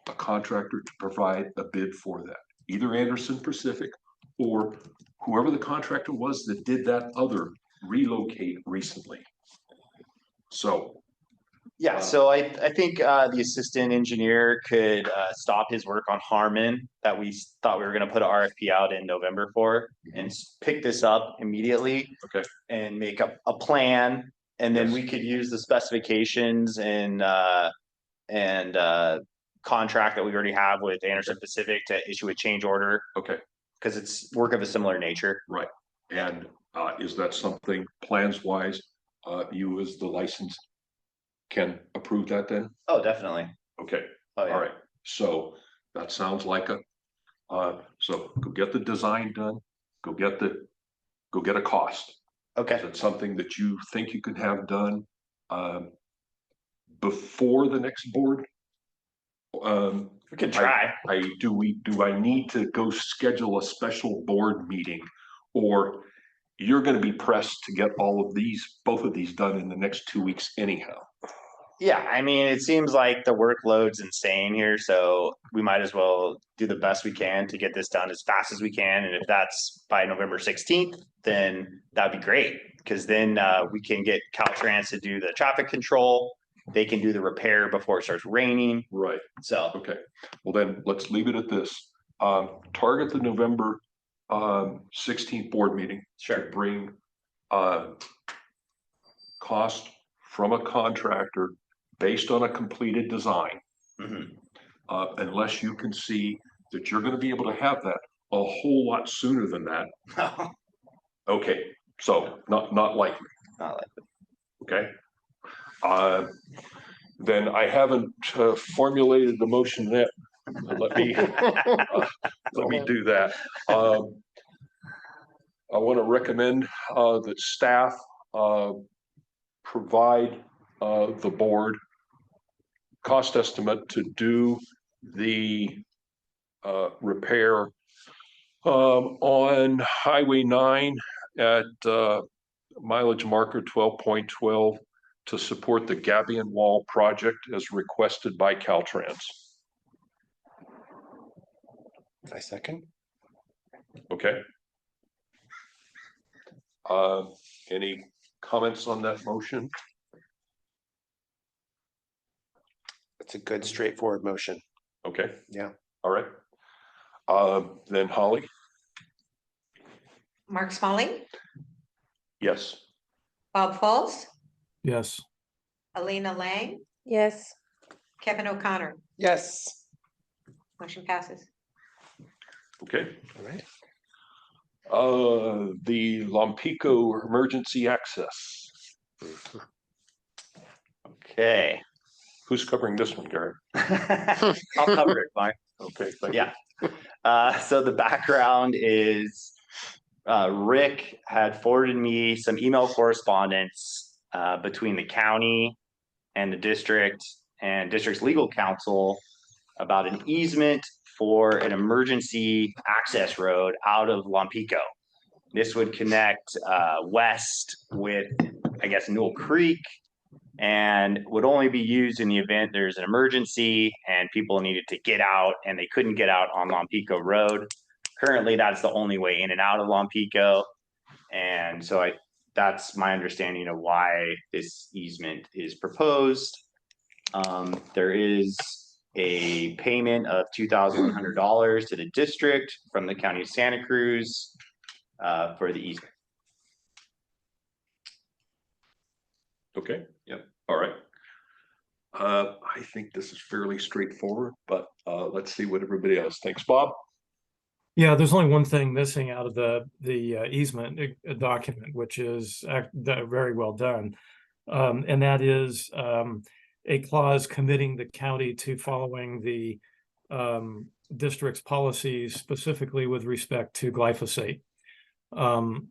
a contractor to provide a bid for that, either Anderson Pacific or whoever the contractor was that did that other relocate recently. So, yeah, so I think the assistant engineer could stop his work on Harmon that we thought we were gonna put an RFP out in November for and pick this up immediately. Okay. And make a plan, and then Yes. we could use the specifications and contract that we already have with Anderson Pacific to issue a change order, okay, because it's work of a similar nature. right. And is that something plans wise, you as the licensed can approve that then? Oh, definitely. Okay, Oh, yeah. all right. So that sounds like so go get the design done, go get a cost. Is Okay, it something that you think you can have done before the next board? we could try. Do I need to go schedule a special board meeting? Or you're gonna be pressed to get both of these done in the next 2 weeks anyhow? Yeah, I mean, it seems like the workload's insane here, so we might as well do the best we can to get this done as fast as we can. And if that's by November 16th, then that'd be great, because then we can get Caltrans to do the traffic control. They can do the repair before it starts raining. Right, So, okay. Well, then let's leave it at this. Target the November 16th board meeting. sure. To bring cost from a contractor based on a completed design, Mhm. unless you can see that you're gonna be able to have that a whole lot sooner than that. Okay, so not likely, Not like- okay? Then I haven't formulated the motion yet. Let me do that. I want to recommend that staff provide the board cost estimate to do the repair on Highway 9 at mileage marker 12.12 to support the Gabion Wall project as requested by Caltrans. I second. Okay. Any comments on that motion? It's a good straightforward motion. Okay. Yeah. All right. Then Holly, Mark Smalling, yes. Bob Falls, Yes. Alina Lang, Yes. Kevin O'Connor. Yes. Motion passes. Okay. All right. The Lompico emergency access. Okay. Who's covering this one, Gary? I'll cover it, Mark. Okay, thank you. Yeah. So the background is Rick had forwarded me some email correspondence between the county and the district and district's legal counsel about an easement for an emergency access road out of Lompico. This would connect west with, I guess, Newell Creek and would only be used in the event there's an emergency and people needed to get out and they couldn't get out on Lompico Road. Currently, that's the only way in and out of Lompico. And so that's my understanding of why this easement is proposed. There is a payment of $2,100 to the district from the county of Santa Cruz for the easement. Okay, yep, all right. I think this is fairly straightforward, but let's see what everybody else thinks. Bob? Yeah, there's only one thing missing out of the easement document, which is very well done. And that is a clause committing the county to following the district's policies, specifically with respect to glyphosate.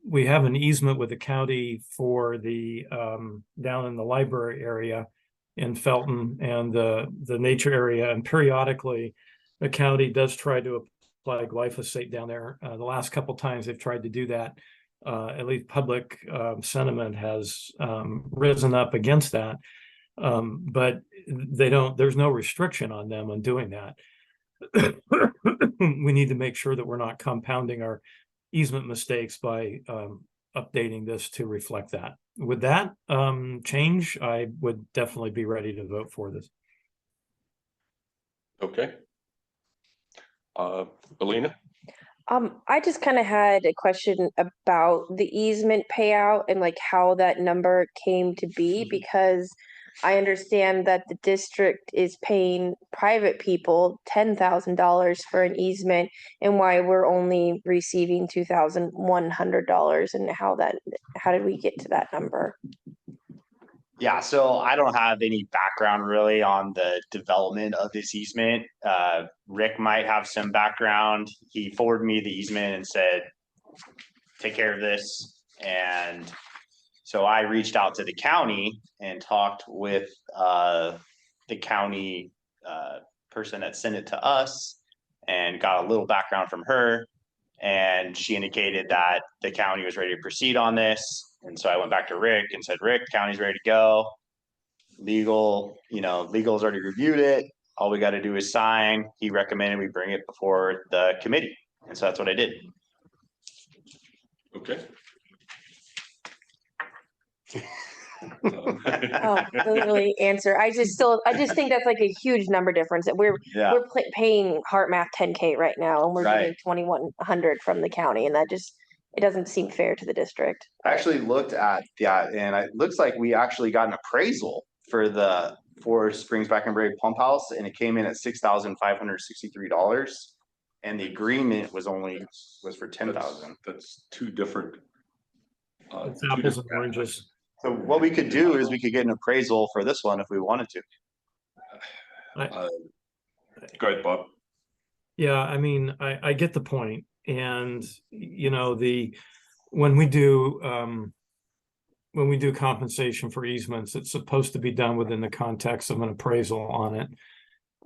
We have an easement with the county for the down in the library area in Felton and the nature area, and periodically the county does try to apply glyphosate down there. The last couple times they've tried to do that, at least public sentiment has risen up against that, but there's no restriction on them on doing that. We need to make sure that we're not compounding our easement mistakes by updating this to reflect that. With that change, I would definitely be ready to vote for this. Okay. Alina? I just kind of had a question about the easement payout and like how that number came to be, because I understand that the district is paying private people $10,000 for an easement, and why we're only receiving $2,100, and how did we get to that number? Yeah, so I don't have any background really on the development of this easement. Rick might have some background. He forwarded me the easement and said, take care of this. And so I reached out to the county and talked with the county person that sent it to us and got a little background from her. And she indicated that the county was ready to proceed on this. And so I went back to Rick and said, Rick, county's ready to go. Legal's already reviewed it. All we got to do is sign. He recommended we bring it before the committee. And so that's what I did. Okay. Oh, doesn't really answer. I just think that's like a huge number difference. That we're paying HeartMath 10K right now, and we're getting 2,100 from the county, and that just, it doesn't seem fair to the district. I actually looked at that, and it looks like we actually got an appraisal for the Forest Springs Back and Brave Pump House, and it came in at $6,563, and the agreement was for $10,000. That's two different. It's apples and oranges. So what we could do is we could get an appraisal for this one if we wanted to. Go ahead, Bob. Yeah, I mean, I get the point. And, when we do compensation for easements, it's supposed to be done within the context of an appraisal on it.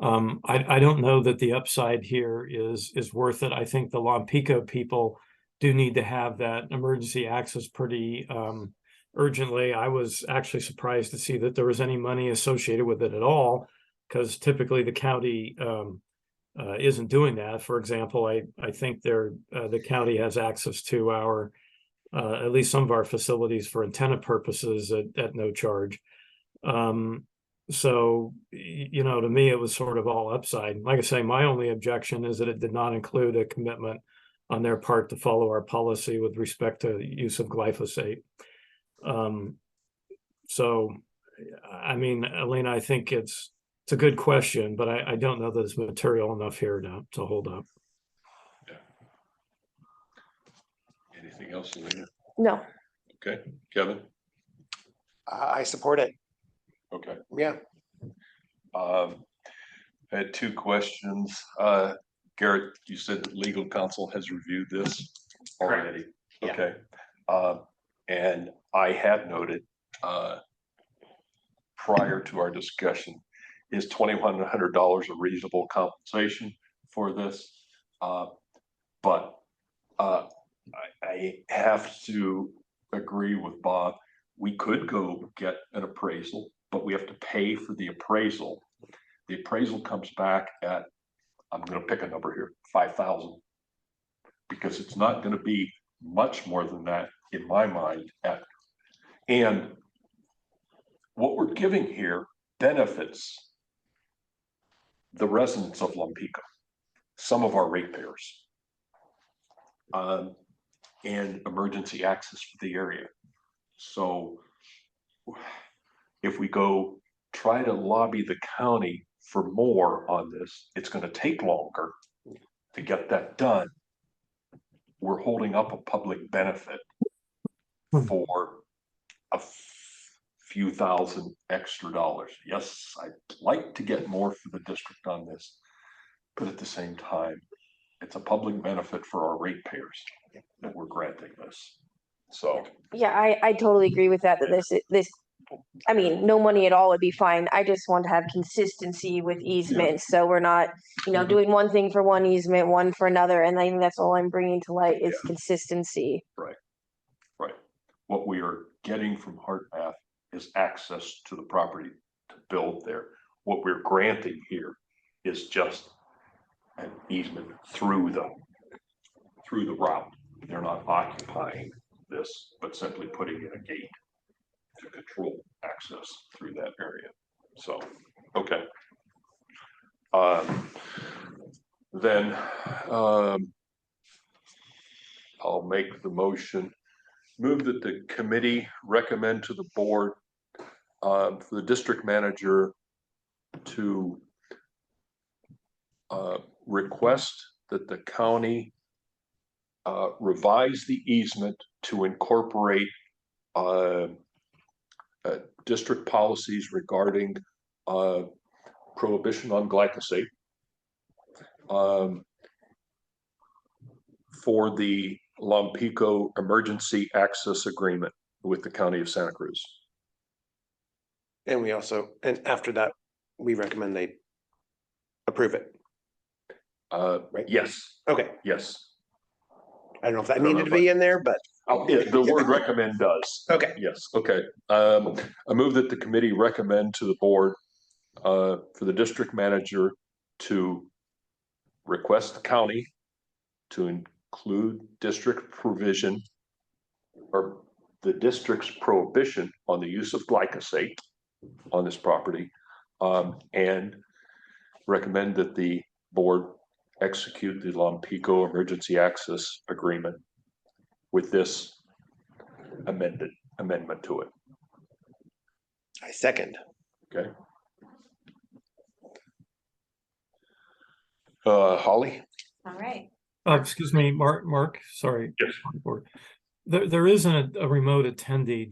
I don't know that the upside here is worth it. I think the Lompico people do need to have that emergency access pretty urgently. I was actually surprised to see that there was any money associated with it at all, because typically the county isn't doing that. For example, I think the county has access to our at least some of our facilities for antenna purposes at no charge. So, to me, it was sort of all upside. Like I say, my only objection is that it did not include a commitment on their part to follow our policy with respect to use of glyphosate. So, I mean, Alina, I think it's a good question, but I don't know that it's material enough here to hold up. Yeah. Anything else, Alina? No. Okay, Kevin? I support it. Okay. Yeah. I had two questions. Garrett, you said that legal counsel has reviewed this already. Yeah. Okay. And I had noted prior to our discussion, is $2,100 a reasonable compensation for this? But I have to agree with Bob. We could go get an appraisal but we have to pay for the appraisal. The appraisal comes back at, I'm gonna pick a number here, 5,000. Because it's not gonna be much more than that in my mind and what we're giving here benefits the residents of Lompico, some of our ratepayers. And emergency access for the area. So if we go try to lobby the county for more on this, it's gonna take longer to get that done. We're holding up a public benefit for a few thousand extra dollars. Yes, I'd like to get more for the district on this, but at the same time, it's a public benefit for our ratepayers that we're granting this. So, Yeah, I totally agree with that, that this, I mean, no money at all would be fine. I just want to have consistency with easements, so we're not, doing one thing for one easement, one for another, and I think that's all I'm bringing to light is consistency. right. What we are getting from HeartMath is access to the property to build there. What we're granting here is just an easement through the route. They're not occupying this, but simply putting in a gate to control access through that area. So, okay. Then I'll make the motion, move that the committee recommend to the board for the district manager to request that the county revise the easement to incorporate district policies regarding prohibition on glyphosate for the Lompico Emergency Access Agreement with the County of Santa Cruz. And we also, and after that, we recommend they approve it. Right. Yes, Okay, yes. I don't know if that I don't know needed to be in there, but The word recommend does. okay. Yes, okay. I move that the committee recommend to the board for the district manager to request the county to include district provision or the district's prohibition on the use of glyphosate on this property, and recommend that the board execute the Lompico Emergency Access Agreement with this amendment to it. I second. Okay. Holly? All right. Excuse me, Mark, sorry. Yes. There isn't a remote attendee.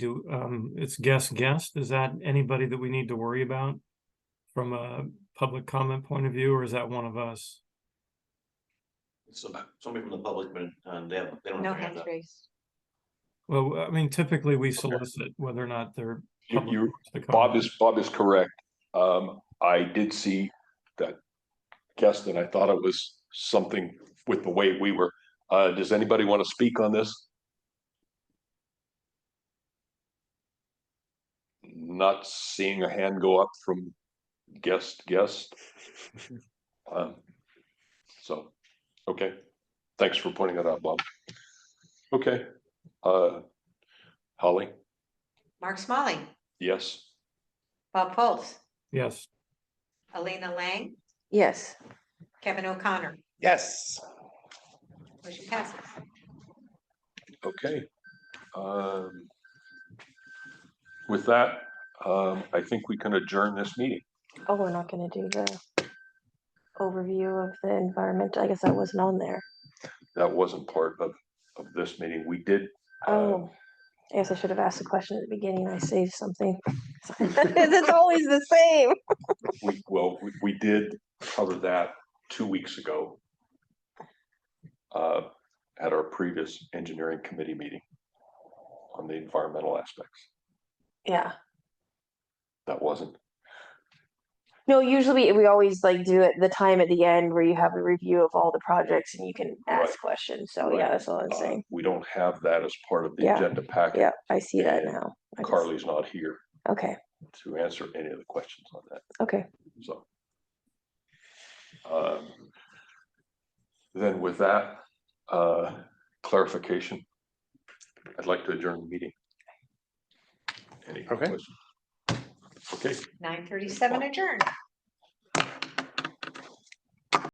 It's guest, is that anybody that we need to worry about from a public comment point of view, or is that one of us? Somebody from the public, but they don't No have their hand hands up. raised. Well, I mean, typically we solicit whether or not they're. Bob is correct. I did see that guest and I thought it was something with the way we were. Does anybody want to speak on this? Not seeing a hand go up from guest. So, okay. Thanks for pointing that out, Bob. Okay. Holly? Mark Smalley, Yes. Bob Foltz, Yes. Alina Lang, Yes. Kevin O'Connor. Yes. Motion passes. Okay. With that, I think we can adjourn this meeting. Oh, we're not gonna do the overview of the environment. I guess that wasn't on there. That wasn't part of this meeting. We did. Oh, I guess I should have asked the question at the beginning. I saved something. It's always the same. We did cover that 2 weeks ago. At our previous engineering committee meeting on the environmental aspects. Yeah. That wasn't. No, usually we always like do it the time at the end where you have a review of all the projects and you can ask Right. questions. So Right. yeah, that's all I'm saying. We don't have that as part of the Yeah. agenda packet. Yeah, I see that and now. I just- Carly's not here. Okay, to answer any of the questions on that, Okay. so. Then with that, clarification, I'd like to adjourn the meeting. Any Okay. questions? Okay. 9:37 adjourned.